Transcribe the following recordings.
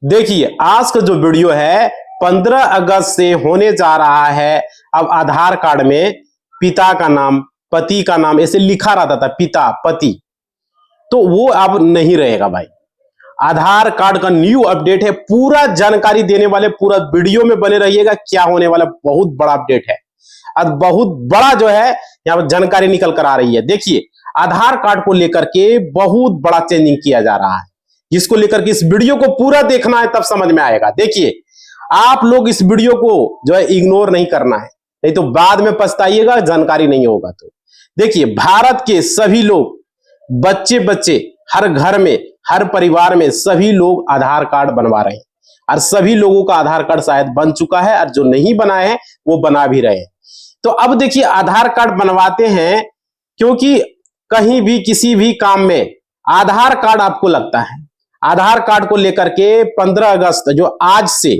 देखिए आज का जो वीडियो है 15 अगस्त से होने जा रहा है। अब आधार कार्ड में पिता का नाम, पति का नाम ऐसे लिखा रहता था, पिता पति, तो वो अब नहीं रहेगा भाई। आधार कार्ड का न्यू अपडेट है, पूरा जानकारी देने वाले, पूरा वीडियो में बने रहिएगा। क्या होने वाला, बहुत बड़ा अपडेट है। अब बहुत बड़ा जो है यहाँ पर जानकारी निकल कर आ रही है। देखिए आधार कार्ड को लेकर के बहुत बड़ा चेंजिंग किया जा रहा है, जिसको लेकर के इस वीडियो को पूरा देखना है, तब समझ में आएगा। देखिए आप लोग इस वीडियो को जो है इग्नोर नहीं करना है, नहीं तो बाद में पछताइएगा, जानकारी नहीं होगा तो। देखिए भारत के सभी लोग, बच्चे बच्चे, हर घर में, हर परिवार में सभी लोग आधार कार्ड बनवा रहे हैं, और सभी लोगों का आधार कार्ड शायद बन चुका है, और जो नहीं बनाए हैं वो बना भी रहे हैं। तो अब देखिए आधार कार्ड बनवाते हैं क्योंकि कहीं भी किसी भी काम में आधार कार्ड आपको लगता है। आधार कार्ड को लेकर के 15 अगस्त जो आज से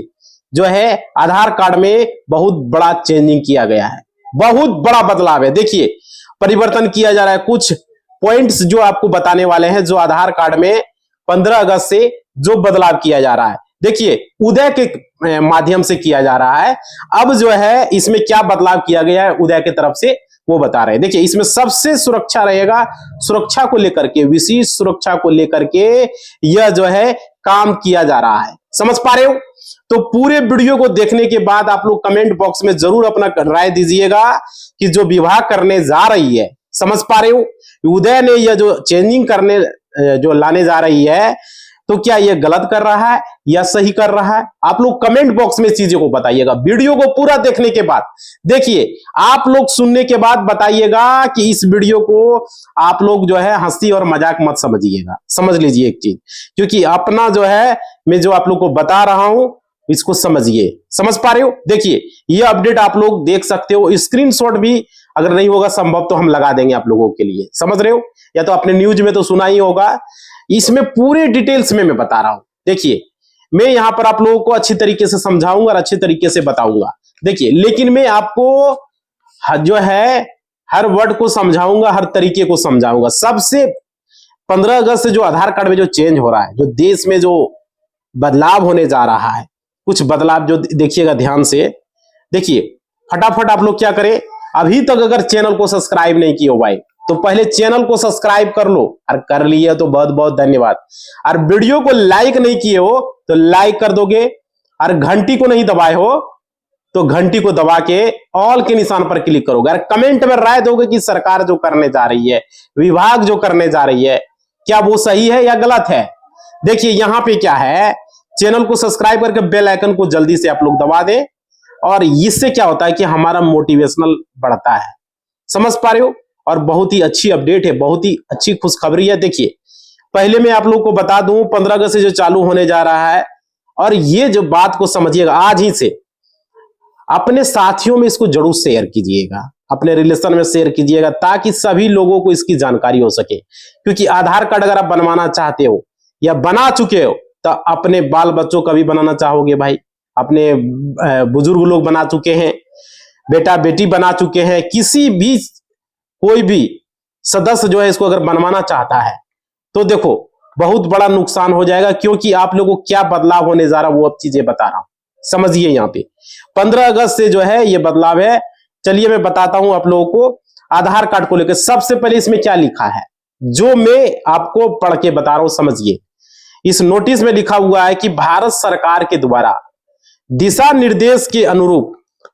जो है आधार कार्ड में बहुत बड़ा चेंजिंग किया गया है, बहुत बड़ा बदलाव है। देखिए परिवर्तन किया जा रहा है, कुछ पॉइंट्स जो आपको बताने वाले हैं, जो आधार कार्ड में 15 अगस्त से जो बदलाव किया जा रहा है। देखिए उदय के माध्यम से किया जा रहा है। अब जो है इसमें क्या बदलाव किया गया है उदय की तरफ से, वो बता रहे हैं। देखिए इसमें सबसे सुरक्षा रहेगा, सुरक्षा को लेकर के, विशेष सुरक्षा को लेकर के यह जो है काम किया जा रहा है। समझ पा रहे हो? तो पूरे वीडियो को देखने के बाद आप लोग कमेंट बॉक्स में जरूर अपना राय दीजिएगा कि जो विभाग करने जा रही है, समझ पा रहे हो, उदय ने यह जो चेंजिंग करने जो लाने जा रही है, तो क्या यह गलत कर रहा है या सही कर रहा है? आप लोग कमेंट बॉक्स में चीजों को बताइएगा, वीडियो को पूरा देखने के बाद। देखिए आप लोग सुनने के बाद बताइएगा कि इस वीडियो को आप लोग जो है हंसी और मजाक मत समझिएगा, समझ लीजिए एक चीज, क्योंकि अपना जो है मैं जो आप लोग को बता रहा हूं इसको समझिए। समझ पा रहे हो? देखिए ये अपडेट आप लोग देख सकते हो, स्क्रीनशॉट भी अगर नहीं होगा संभव तो हम लगा देंगे आप लोगों के लिए, समझ रहे हो? या तो अपने न्यूज में तो सुना ही होगा, इसमें पूरे डिटेल्स में मैं बता रहा हूं। देखिए मैं यहां पर आप लोगों को अच्छी तरीके से समझाऊंगा और अच्छी तरीके से बताऊंगा। देखिए लेकिन मैं आपको जो है हर वर्ड को समझाऊंगा, हर तरीके को समझाऊंगा। सबसे 15 अगस्त से जो आधार कार्ड में जो चेंज हो रहा है, जो देश में जो बदलाव होने जा रहा है, कुछ बदलाव जो देखिएगा ध्यान से। देखिए फटाफट आप लोग क्या करें, अभी तक अगर चैनल को सब्सक्राइब नहीं किए हो भाई, तो पहले चैनल को सब्सक्राइब कर लो, और कर लिए तो बहुत बहुत धन्यवाद। और वीडियो को लाइक नहीं किए हो तो लाइक कर दोगे, और घंटी को नहीं दबाए हो तो घंटी को दबा के ऑल के निशान पर क्लिक करोगे, और कमेंट में राय दोगे कि सरकार जो करने जा रही है, विभाग जो करने जा रही है, क्या वो सही है या गलत है। देखिए यहां पे क्या है, चैनल को सब्सक्राइब करके बेल आइकन को जल्दी से आप लोग दबा दें, और इससे क्या होता है कि हमारा मोटिवेशनल बढ़ता है। समझ पा रहे हो? और बहुत ही अच्छी अपडेट है, बहुत ही अच्छी खुशखबरी है। देखिए पहले मैं आप लोग को बता दूं 15 अगस्त से जो चालू होने जा रहा है, और ये जो बात को समझिएगा आज ही से, अपने साथियों में इसको जरूर शेयर कीजिएगा, अपने रिलेशन में शेयर कीजिएगा, ताकि सभी लोगों को इसकी जानकारी हो सके। क्योंकि आधार कार्ड अगर आप बनवाना चाहते हो या बना चुके हो, तो अपने बाल बच्चों का भी बनाना चाहोगे भाई, अपने बुजुर्ग लोग बना चुके हैं, बेटा बेटी बना चुके हैं, किसी भी कोई भी सदस्य जो है इसको अगर बनवाना चाहता है, तो देखो बहुत बड़ा नुकसान हो जाएगा। क्योंकि आप लोगों को क्या बदलाव होने जा रहा है वो अब चीजें बता रहा हूं, समझिए। यहाँ पे 15 अगस्त से जो है ये बदलाव है। चलिए मैं बताता हूं आप लोगों को आधार कार्ड को लेकर। सबसे पहले इसमें क्या लिखा है, जो मैं आपको पढ़ के बता रहा हूं, समझिए। इस नोटिस में लिखा हुआ है कि भारत सरकार के द्वारा दिशा निर्देश के अनुरूप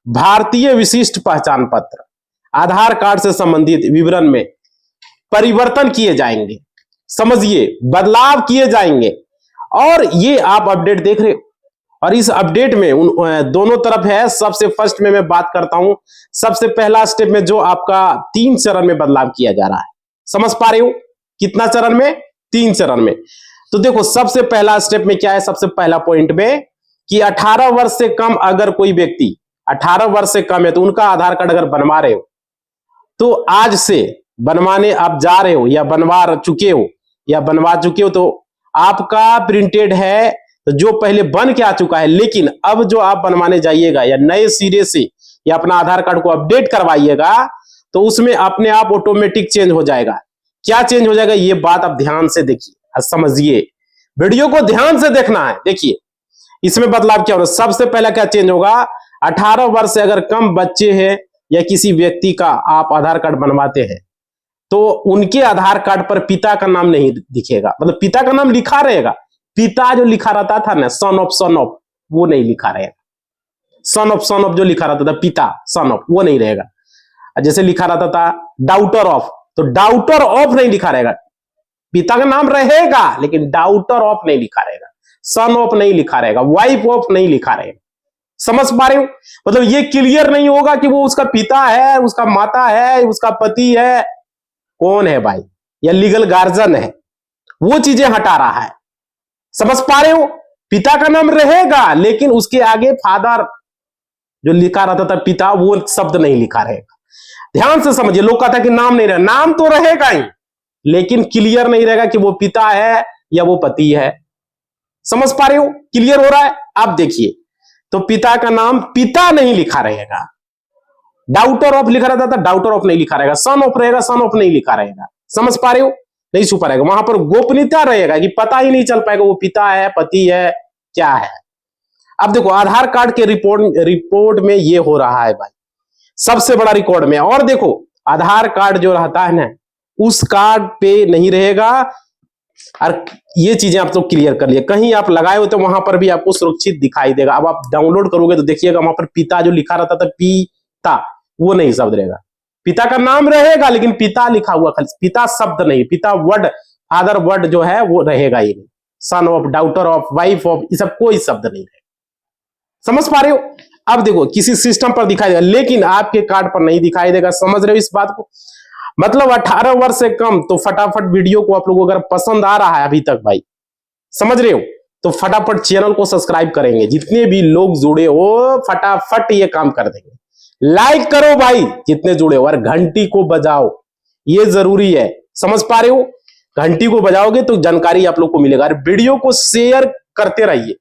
भारतीय विशिष्ट पहचान पत्र आधार कार्ड से संबंधित विवरण में परिवर्तन किए जाएंगे। समझिए बदलाव किए जाएंगे, और ये आप अपडेट देख रहे हो। और इस अपडेट में दोनों तरफ है। सबसे फर्स्ट में मैं बात करता हूं, सबसे पहला स्टेप में जो आपका 3 चरण में बदलाव किया जा रहा है। समझ पा रहे हो? कितना चरण में? 3 चरण में। तो देखो सबसे पहला स्टेप में क्या है, सबसे पहला पॉइंट में कि 18 वर्ष से कम अगर कोई व्यक्ति 18 वर्ष से कम है, तो उनका आधार कार्ड अगर बनवा रहे हो, तो आज से बनवाने आप जा रहे हो या बनवा चुके हो या बनवा चुके हो, तो आपका प्रिंटेड है, तो जो पहले बन के आ चुका है, लेकिन अब जो आप बनवाने जाइएगा या नए सिरे से या अपना आधार कार्ड को अपडेट करवाइएगा, तो उसमें अपने आप ऑटोमेटिक चेंज हो जाएगा। क्या चेंज हो जाएगा ये बात आप ध्यान से देखिए, समझिए, वीडियो को ध्यान से देखना है। देखिए इसमें बदलाव क्या होगा? सबसे पहला क्या चेंज होगा? 18 वर्ष से अगर कम बच्चे हैं या किसी व्यक्ति का आप आधार कार्ड बनवाते हैं तो उनके आधार कार्ड पर पिता का नाम नहीं दिखेगा, मतलब पिता का नाम लिखा रहेगा, पिता जो लिखा रहता था ना, सन ऑफ वो नहीं लिखा रहेगा। सन ऑफ जो लिखा रहता था, पिता सन ऑफ, वो नहीं रहेगा। जैसे लिखा रहता था डाउटर ऑफ, तो डाउटर ऑफ नहीं लिखा रहेगा। पिता का नाम रहेगा लेकिन डाउटर ऑफ नहीं लिखा रहेगा, सन ऑफ नहीं लिखा रहेगा, वाइफ ऑफ नहीं लिखा रहेगा। समझ पा रहे हो? मतलब ये क्लियर नहीं होगा कि वो उसका पिता है, उसका माता है, उसका पति है, कौन है भाई, या लीगल गार्जियन है, वो चीजें हटा रहा है। समझ पा रहे हो? पिता का नाम रहेगा लेकिन उसके आगे फादर जो लिखा रहता था पिता, वो शब्द नहीं लिखा रहेगा। ध्यान से समझिए, लोग कहता है कि नाम नहीं रहेगा, नाम तो रहेगा ही लेकिन क्लियर नहीं रहेगा कि वो पिता है या वो पति है। समझ पा रहे हो? क्लियर हो रहा है? आप देखिए, तो पिता का नाम पिता नहीं लिखा रहेगा, डाउटर ऑफ लिखा रहता था, डाउटर ऑफ नहीं लिखा रहेगा, सन ऑफ रहेगा, सन ऑफ नहीं लिखा रहेगा। समझ पा रहे हो? नहीं छुपा रहेगा, वहां पर गोपनीयता रहेगा कि पता ही नहीं चल पाएगा वो पिता है, पति है, क्या है। अब देखो आधार कार्ड के रिपोर्ट में ये हो रहा है भाई, सबसे बड़ा रिकॉर्ड में। और देखो आधार कार्ड जो रहता है ना, उस कार्ड पे नहीं रहेगा। और ये चीजें आप तो क्लियर कर लिए, कहीं आप लगाए हो तो वहां पर भी आपको सुरक्षित दिखाई देगा। अब आप डाउनलोड करोगे तो देखिएगा वहां पर पिता जो लिखा रहता था, पिता, वो नहीं शब्द रहेगा। पिता का नाम रहेगा लेकिन पिता लिखा हुआ, पिता शब्द नहीं, पिता वर्ड, फादर वर्ड जो है वो रहेगा ही नहीं। Son of, daughter of, wife of, ये सब कोई शब्द नहीं रहेगा। समझ पा रहे हो? अब देखो किसी सिस्टम पर दिखाई देगा लेकिन आपके कार्ड पर नहीं दिखाई देगा। समझ रहे हो इस बात को? मतलब 18 वर्ष से कम। तो फटाफट वीडियो को आप लोगों को अगर पसंद आ रहा है अभी तक भाई, समझ रहे हो, तो फटाफट चैनल को सब्सक्राइब करेंगे। जितने भी लोग जुड़े हो फटाफट ये काम कर देंगे। लाइक करो भाई जितने जुड़े हो, और घंटी को बजाओ, ये जरूरी है। समझ पा रहे हो? घंटी को बजाओगे तो जानकारी आप लोग को मिलेगा। और वीडियो को शेयर करते रहिए,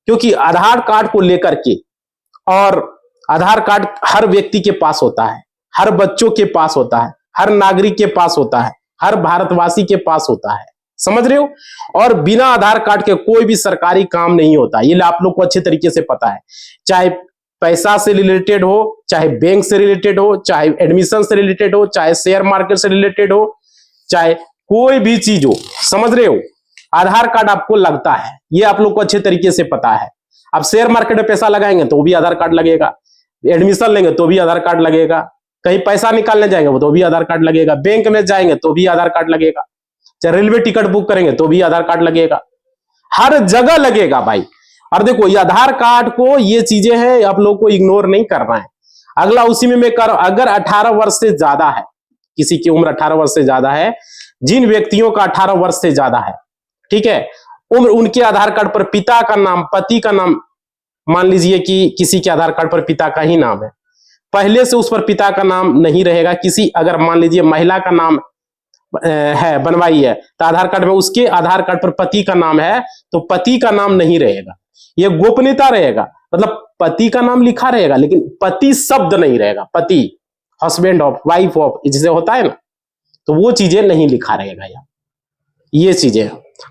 क्योंकि आधार कार्ड को लेकर के, और आधार कार्ड हर व्यक्ति के पास होता है, हर बच्चों के पास होता है, हर नागरिक के पास होता है, हर भारतवासी के पास होता है। समझ रहे हो? और बिना आधार कार्ड के कोई भी सरकारी काम नहीं होता, ये आप लोग को अच्छे तरीके से पता है। चाहे पैसा से रिलेटेड हो, चाहे बैंक से रिलेटेड हो, चाहे एडमिशन से रिलेटेड हो, चाहे शेयर मार्केट से रिलेटेड हो, चाहे कोई भी चीज हो। समझ रहे हो? आधार कार्ड आपको लगता है, ये आप लोग को अच्छे तरीके से पता है। आप शेयर मार्केट में पैसा लगाएंगे तो भी आधार कार्ड लगेगा, एडमिशन लेंगे तो भी आधार कार्ड लगेगा, कहीं पैसा निकालने जाएंगे तो भी आधार कार्ड लगेगा, बैंक में जाएंगे तो भी आधार कार्ड लगेगा, चाहे रेलवे टिकट बुक करेंगे तो भी आधार कार्ड लगेगा, हर जगह लगेगा भाई। और देखो ये आधार कार्ड को, ये चीजें हैं आप लोग को इग्नोर नहीं करना है। अगला उसी में मैं कर, अगर 18 वर्ष से ज्यादा है, किसी की उम्र 18 वर्ष से ज्यादा है, जिन व्यक्तियों का 18 वर्ष से ज्यादा है, ठीक है, उम्र, उनके आधार कार्ड पर पिता का नाम, पति का नाम, मान लीजिए कि किसी के आधार कार्ड पर पिता का ही नाम है, पहले से उस पर पिता का नाम नहीं रहेगा। किसी, अगर मान लीजिए महिला का नाम है, बनवाई है, तो आधार कार्ड में उसके आधार कार्ड पर पति का नाम है तो पति का नाम नहीं रहेगा, ये गोपनीयता रहेगा। मतलब पति का नाम लिखा रहेगा लेकिन पति शब्द नहीं रहेगा, पति, हस्बैंड ऑफ, वाइफ ऑफ, जिसे होता है ना, तो वो चीजें नहीं लिखा रहेगा यार, ये चीजें।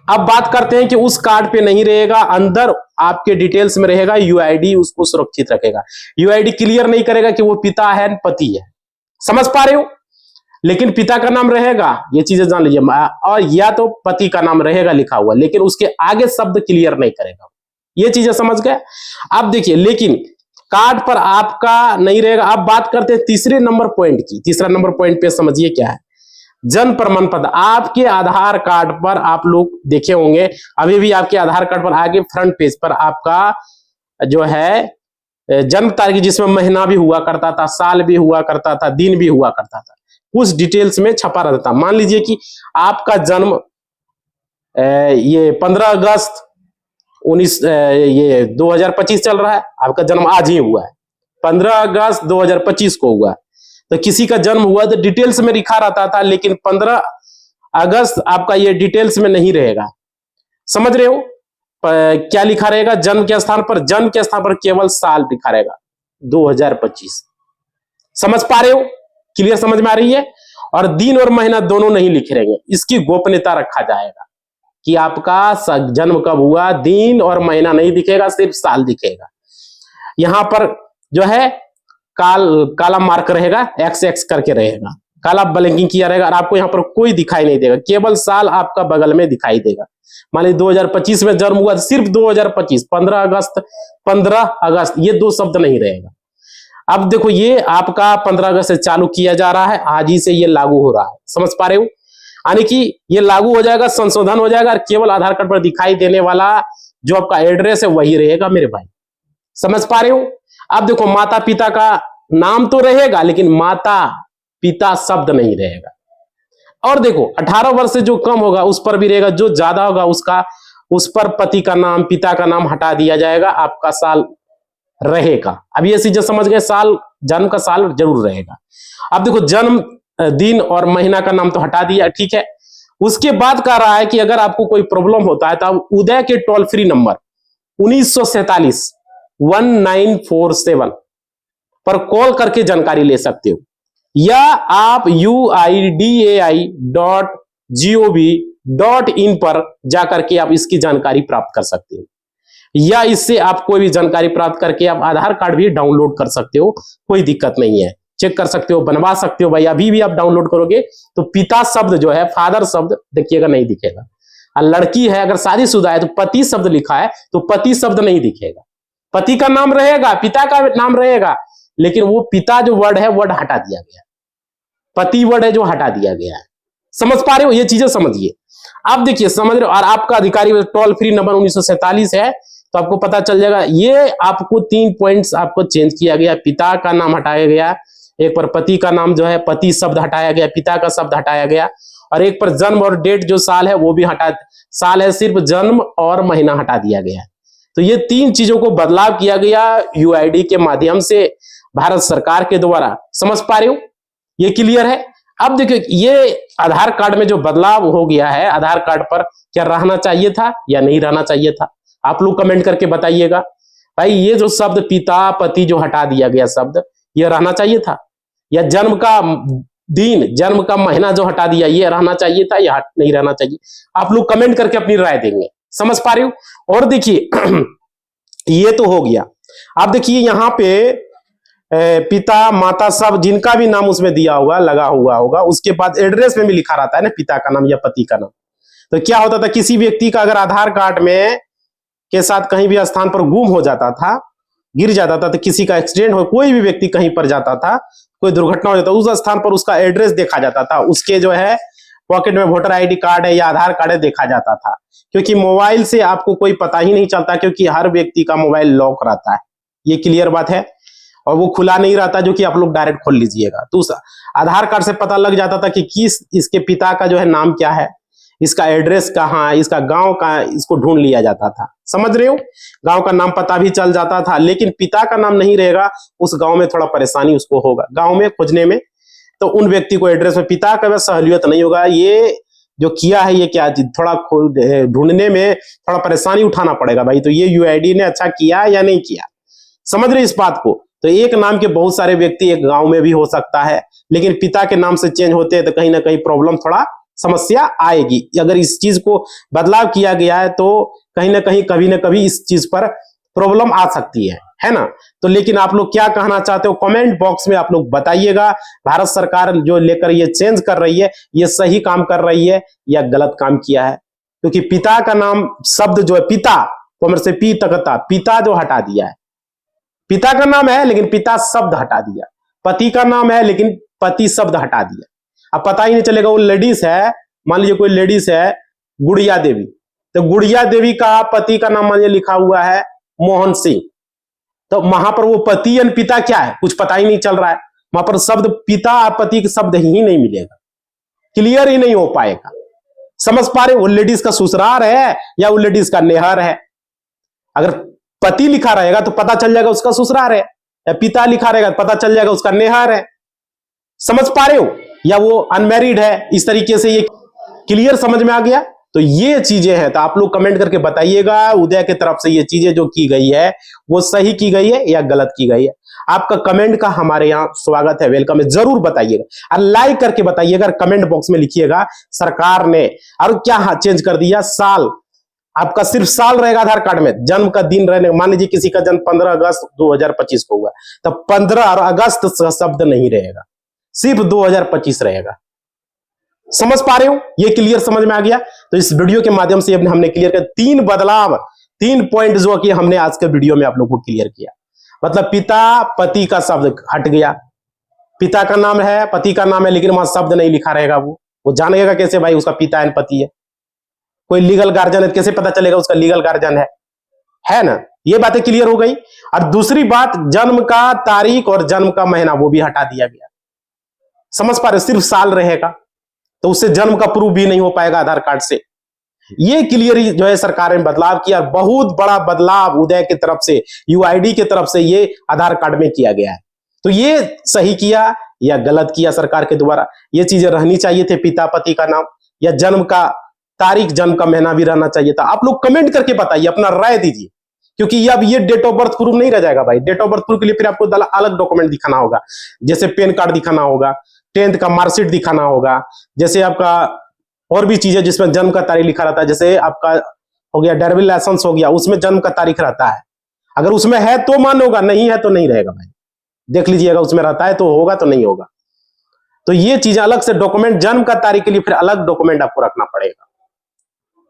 अब बात करते हैं कि उस कार्ड पे नहीं रहेगा, अंदर आपके डिटेल्स में रहेगा, यूआईडी उसको सुरक्षित रखेगा। यूआईडी क्लियर नहीं करेगा कि वो पिता है पति है। समझ पा रहे हो? लेकिन पिता का नाम रहेगा, ये चीजें जान लीजिए, और या तो पति का नाम रहेगा लिखा हुआ लेकिन उसके आगे शब्द क्लियर नहीं करेगा, ये चीजें समझ गए। अब देखिए, लेकिन कार्ड पर आपका नहीं रहेगा। अब बात करते हैं तीसरे नंबर पॉइंट की। तीसरा नंबर पॉइंट पे समझिए क्या है, जन्म प्रमाण पत्र। आपके आधार कार्ड पर आप लोग देखे होंगे, अभी भी आपके आधार कार्ड पर आगे फ्रंट पेज पर आपका जो है जन्म तारीख, जिसमें महीना भी हुआ करता था, साल भी हुआ करता था, दिन भी हुआ करता था, कुछ डिटेल्स में छपा रहता था। मान लीजिए कि आपका जन्म ये 15 अगस्त 2025 चल रहा है, आपका जन्म आज ही हुआ है, 15 अगस्त 2025 को हुआ। तो किसी का जन्म हुआ तो डिटेल्स में लिखा रहता था, लेकिन 15 अगस्त आपका ये डिटेल्स में नहीं रहेगा। समझ रहे हो? क्या लिखा रहेगा जन्म के स्थान पर? जन्म के स्थान पर केवल साल लिखा रहेगा, 2025। समझ पा रहे हो? क्लियर समझ में आ रही है? और दिन और महीना दोनों नहीं लिखे रहेंगे, इसकी गोपनीयता रखा जाएगा। कि आपका जन्म कब हुआ, दिन और महीना नहीं दिखेगा, सिर्फ साल दिखेगा। यहां पर जो है काला मार्क रहेगा, एक्स एक्स करके रहेगा, काला ब्लैंकिंग किया रहेगा और आपको यहां पर कोई दिखाई नहीं देगा, केवल साल आपका बगल में दिखाई देगा। मान लीजिए 2025 में जन्म हुआ, सिर्फ 2025, 15 अगस्त, 15 अगस्त, ये दो शब्द नहीं रहेगा। अब देखो ये आपका 15 अगस्त से चालू किया जा रहा है, आज ही से ये लागू हो रहा है, समझ पा रहे हो? यानी कि ये लागू हो जाएगा, संशोधन हो जाएगा और केवल आधार कार्ड पर दिखाई देने वाला जो आपका एड्रेस है वही रहेगा मेरे भाई, समझ पा रहे हो? अब देखो माता पिता का नाम तो रहेगा लेकिन माता पिता शब्द नहीं रहेगा। और देखो 18 वर्ष से जो कम होगा उस पर भी रहेगा, जो ज्यादा होगा उस पर पति का नाम पिता का नाम हटा दिया जाएगा, आपका साल रहेगा। अब ये चीजें समझ गए, साल जन्म का साल जरूर रहेगा। अब देखो जन्म दिन और महीना का नाम तो हटा दिया, ठीक है। उसके बाद कह रहा है कि अगर आपको कोई प्रॉब्लम होता है तो आप उदय के टोल फ्री नंबर 1947 1947 पर कॉल करके जानकारी ले सकते हो, या आप uidai.gov.in पर जाकर के आप इसकी जानकारी प्राप्त कर सकते हो, या इससे आप कोई भी जानकारी प्राप्त करके आप आधार कार्ड भी डाउनलोड कर सकते हो, कोई दिक्कत नहीं है, चेक कर सकते हो, बनवा सकते हो भाई। अभी भी आप डाउनलोड करोगे तो पिता शब्द जो है, फादर शब्द देखिएगा नहीं दिखेगा, और लड़की है अगर शादीशुदा है तो पति शब्द लिखा है तो पति शब्द नहीं दिखेगा, पति का नाम रहेगा, पिता का नाम रहेगा, लेकिन वो पिता जो वर्ड है वर्ड हटा दिया गया, पति वर्ड है जो हटा दिया गया है, समझ पा रहे हो? ये चीजें समझिए। आप देखिए समझ रहे हो, और आपका अधिकारी टोल फ्री नंबर 1947 है तो आपको पता चल जाएगा। ये आपको 3 पॉइंट्स आपको चेंज किया गया, पिता का नाम हटाया गया, एक पर पति का नाम जो है पति शब्द हटाया गया, पिता का शब्द हटाया गया, और एक पर जन्म और डेट जो साल है वो भी साल है सिर्फ जन्म और महीना हटा दिया गया। तो ये 3 चीजों को बदलाव किया गया यूआईडी के माध्यम से भारत सरकार के द्वारा, समझ पा रहे हो? ये क्लियर है? अब देखिए ये आधार कार्ड में जो बदलाव हो गया है, आधार कार्ड पर क्या रहना चाहिए था या नहीं रहना चाहिए था, आप लोग कमेंट करके बताइएगा। भाई ये जो शब्द पिता पति जो हटा दिया गया शब्द, ये रहना चाहिए था, या जन्म का दिन जन्म का महीना जो हटा दिया ये रहना चाहिए था या नहीं रहना चाहिए? आप लोग कमेंट करके अपनी राय देंगे, समझ पा रहे हो? और देखिए ये तो हो गया। आप देखिए यहाँ पे पिता माता सब जिनका भी नाम उसमें दिया हुआ लगा हुआ होगा, उसके बाद एड्रेस में भी लिखा रहता है ना पिता का नाम या पति का नाम। तो क्या होता था, किसी व्यक्ति का अगर आधार कार्ड में के साथ कहीं भी स्थान पर गुम हो जाता था, गिर जाता था, तो किसी का एक्सीडेंट हो, कोई भी व्यक्ति कहीं पर जाता था, कोई दुर्घटना हो जाता, उस स्थान पर उसका एड्रेस देखा जाता था, उसके जो है पॉकेट में वोटर आईडी कार्ड है या आधार कार्ड है देखा जाता था। क्योंकि मोबाइल से आपको कोई पता ही नहीं चलता, क्योंकि हर व्यक्ति का मोबाइल लॉक रहता है, ये क्लियर बात है, और वो खुला नहीं रहता जो कि आप लोग डायरेक्ट खोल लीजिएगा। तो उस आधार कार्ड से पता लग जाता था कि किस इसके पिता का जो है नाम क्या है, इसका एड्रेस कहाँ है, इसका गांव कहाँ है, इसको ढूंढ लिया जाता था, समझ रहे हो? गांव का नाम पता भी चल जाता था, लेकिन पिता का नाम नहीं रहेगा, उस गांव में थोड़ा परेशानी उसको होगा गांव में खोजने में, तो उन व्यक्ति को एड्रेस में पिता का सहूलियत नहीं होगा। ये जो किया है ये क्या थोड़ा ढूंढने में थोड़ा परेशानी उठाना पड़ेगा भाई, तो ये यूआईडी ने अच्छा किया या नहीं किया, समझ रहे इस बात को? तो एक नाम के बहुत सारे व्यक्ति एक गांव में भी हो सकता है, लेकिन पिता के नाम से चेंज होते हैं तो कहीं ना कहीं प्रॉब्लम थोड़ा समस्या आएगी। अगर इस चीज को बदलाव किया गया है तो कहीं ना कहीं कभी ना कभी इस चीज पर प्रॉब्लम आ सकती है ना? तो लेकिन आप लोग क्या कहना चाहते हो कमेंट बॉक्स में आप लोग बताइएगा। भारत सरकार जो लेकर ये चेंज कर रही है, ये सही काम कर रही है या गलत काम किया है? क्योंकि पिता का नाम शब्द जो है पिता से पी तकता, पिता जो हटा दिया है, पिता का नाम है लेकिन पिता शब्द हटा दिया, पति का नाम है लेकिन पति शब्द हटा दिया। अब पता ही नहीं चलेगा वो लेडीज है, मान लीजिए कोई लेडीज है गुड़िया देवी, तो गुड़िया देवी का पति का नाम मान लीजिए लिखा हुआ है मोहन सिंह, तो वहां पर वो पति या पिता क्या है कुछ पता ही नहीं चल रहा है, वहां पर शब्द पिता और पति के शब्द ही नहीं मिलेगा, क्लियर ही नहीं हो पाएगा, समझ पा रहे? वो लेडीज का ससुराल है या वो लेडीज का नेहर है। अगर पति लिखा रहेगा तो पता चल जाएगा उसका ससुराल है, या पिता लिखा रहेगा तो पता चल जाएगा उसका नेहर है, समझ पा रहे हो? या वो अनमैरिड है, इस तरीके से ये क्लियर समझ में आ गया। तो ये चीजें हैं, तो आप लोग कमेंट करके बताइएगा उदय की तरफ से ये चीजें जो की गई है वो सही की गई है या गलत की गई है। आपका कमेंट का हमारे यहाँ स्वागत है, वेलकम है, जरूर बताइएगा और लाइक करके बताइएगा, कमेंट बॉक्स में लिखिएगा सरकार ने और क्या चेंज कर दिया, साल आपका सिर्फ साल रहेगा आधार कार्ड में, जन्म का दिन रहने, मान लीजिए किसी का जन्म 15 अगस्त 2025 को हुआ तो 15 और अगस्त का शब्द नहीं रहेगा, सिर्फ 2025 रहेगा। समझ पा रहे हो? ये क्लियर समझ में आ गया? तो इस वीडियो के माध्यम से हमने क्लियर किया 3 बदलाव, 3 पॉइंट जो कि हमने आज के वीडियो में आप लोगों को क्लियर किया। मतलब पिता पति का शब्द हट गया, पिता का नाम है पति का नाम है लेकिन वहां शब्द नहीं लिखा रहेगा, वो जानेगा कैसे भाई उसका पिता एंड पति है? कोई लीगल गार्जियन है, कैसे पता चलेगा उसका लीगल गार्जियन है ना? ये बातें क्लियर हो गई। और दूसरी बात, जन्म का तारीख और जन्म का महीना वो भी हटा दिया गया। समझ पा रहे? सिर्फ साल रहेगा तो उससे जन्म का प्रूफ भी नहीं हो पाएगा आधार कार्ड से। ये क्लियर जो है सरकार ने बदलाव किया, बहुत बड़ा बदलाव उदय की तरफ से, यूआईडी की तरफ से ये आधार कार्ड में किया गया है। तो ये सही किया या गलत किया सरकार के द्वारा? ये चीजें रहनी चाहिए थे, पिता पति का नाम या जन्म का तारीख जन्म का महीना भी रहना चाहिए था। आप लोग कमेंट करके बताइए, अपना राय दीजिए, क्योंकि अब ये डेट ऑफ बर्थ प्रूफ नहीं रह जाएगा भाई। डेट ऑफ बर्थ प्रूफ के लिए फिर आपको अलग डॉक्यूमेंट दिखाना होगा, जैसे पैन कार्ड दिखाना होगा, 10th का मार्कशीट दिखाना होगा, जैसे आपका और भी चीजें जिसमें जन्म का तारीख लिखा रहता है, जैसे आपका हो गया ड्राइविंग लाइसेंस हो गया, उसमें जन्म का तारीख रहता है। अगर उसमें है तो मान होगा, नहीं है तो नहीं रहेगा भाई। देख लीजिएगा, उसमें रहता है तो होगा तो नहीं होगा। तो ये चीजें अलग से डॉक्यूमेंट, जन्म का तारीख के लिए फिर अलग डॉक्यूमेंट आपको रखना पड़ेगा।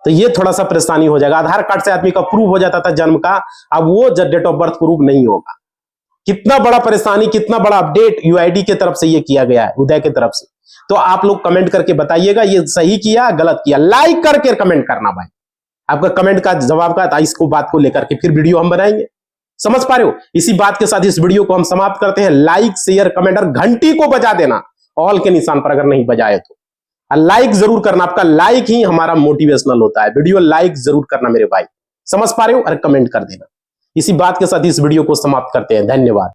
तो ये थोड़ा सा परेशानी हो जाएगा। आधार कार्ड से आदमी का प्रूफ हो जाता था जन्म का, अब वो डेट ऑफ बर्थ प्रूफ नहीं होगा। कितना बड़ा परेशानी, कितना बड़ा अपडेट यूआईडी की तरफ से ये किया गया है, उदय की तरफ से। तो आप लोग कमेंट करके बताइएगा ये सही किया गलत किया, लाइक करके कमेंट करना भाई। आपका कमेंट का जवाब का इसको बात को लेकर के फिर वीडियो हम बनाएंगे। समझ पा रहे हो? इसी बात के साथ इस वीडियो को हम समाप्त करते हैं। लाइक शेयर कमेंट और घंटी को बजा देना ऑल के निशान पर, अगर नहीं बजाए तो लाइक जरूर करना। आपका लाइक ही हमारा मोटिवेशनल होता है। वीडियो लाइक जरूर करना मेरे भाई। समझ पा रहे हो? और कमेंट कर देना। इसी बात के साथ इस वीडियो को समाप्त करते हैं। धन्यवाद।